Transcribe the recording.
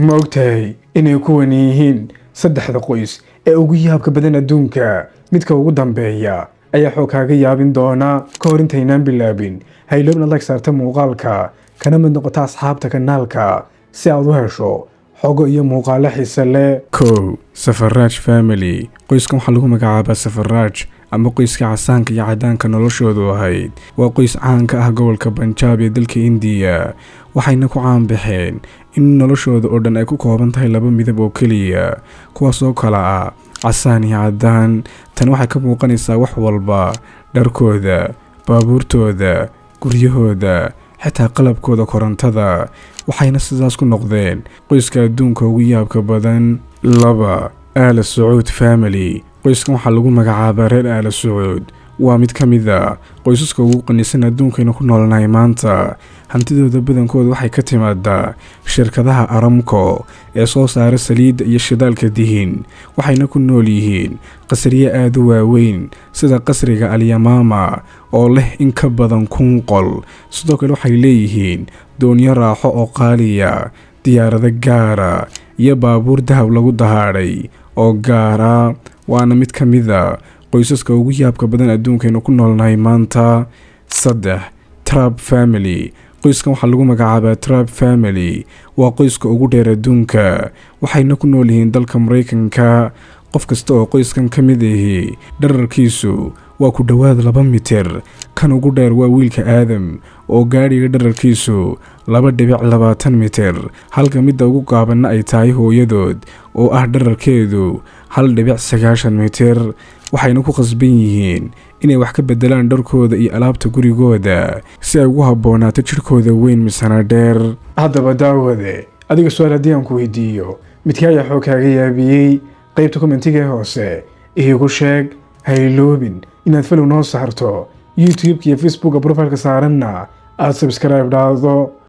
Ma ogtahay inay kuwani yihiin saddexda qoys ee ugu yaabka badan adduunka. Midka ugu Danbeeya ayaa Xoog kaga yaabin doona ka hor intaynaan bilaabin. Ha iloobin like saarta muuqaalka kana mid noqota asxaabta kanaalka si aad u hesho xogo iyo muuqaalo xiiso leh. Safaraj family. Qoyskan waxaa lagu magacaabaa Safaraj ama qoyska casaanka iyo cadaanka noloshoodu ahayd. Waa qoys caan ka ah gobolka Punjab ee dalka India. Waxayna ku caan baxeen in noloshooda oo dhan ay ku kooban tahay laba midab oo kaliya, kuwaas oo kala ah casaan iyo cadaan. Tan waxay ka muuqanaysaa wax walba: dharkooda, baabuurtooda, guryahooda, xitaa qalabkooda korontada. Waxayna sidaas ku noqdeen qoyska adduunka ugu yaabka badan. ALI-ZIYAAD family. Qoyskan waxaa lagu magacaabaa reer ALI-ZIYAAD. Waa mid ka mid ah qoysaska ugu qanisan adduunkayna ku noolnahay maanta. Hantidooda badankooda waxay ka timaadaa shirkadaha Aramco ee soo saara saliidda iyo shidaalka dihiin. Waxayna ku nool yihiin qasriye aad u waaweyn sida qasriga Al-Yamama oo leh in ka badan 1000 qol. Sidoo kale waxay leeyihiin doonyo raaxo oo qaaliya, diyaarado gaara iyo baabuur dahab lagu dahaadhay oo gaara. Waana mid ka mid ah qoysaska ugu yaabka badan adduunkayna ku noolnahay maanta. Trump family. Qoyskan waxaa lagu magacaabaa Trump family. Waa qoyska ugu dheer adduunka. Waxayna ku nool yihiin dalka Mareykanka. Qof kasta oo qoyskan ka mid ah dhererkiisu waa ku dhawaad 2 mitir. Kan ugu dheer waa wiilka Aadam oo gaadhiga dhererkiisu 2.20 mitir, halka midda ugu gaabanna ay tahay hooyadood oo ah dhererkeedu 1.90 mitir. Waxayna ku qasban yihiin inay wax ka bedelaan dharkooda iyo alaabta gurigooda si ay ugu habboonaato jirkooda weyn misana dheer. Haddaba daawade, adiga su'aal haddii aan ku weydiiyo, midka ayaa Xoog kaga yaabiyey? qaybta commentiga hoose iigu sheeg. Ha iloobin inaad follow noo saarto YouTube iyo Facebook profile-ka saaranna aad subscribe dhahdo.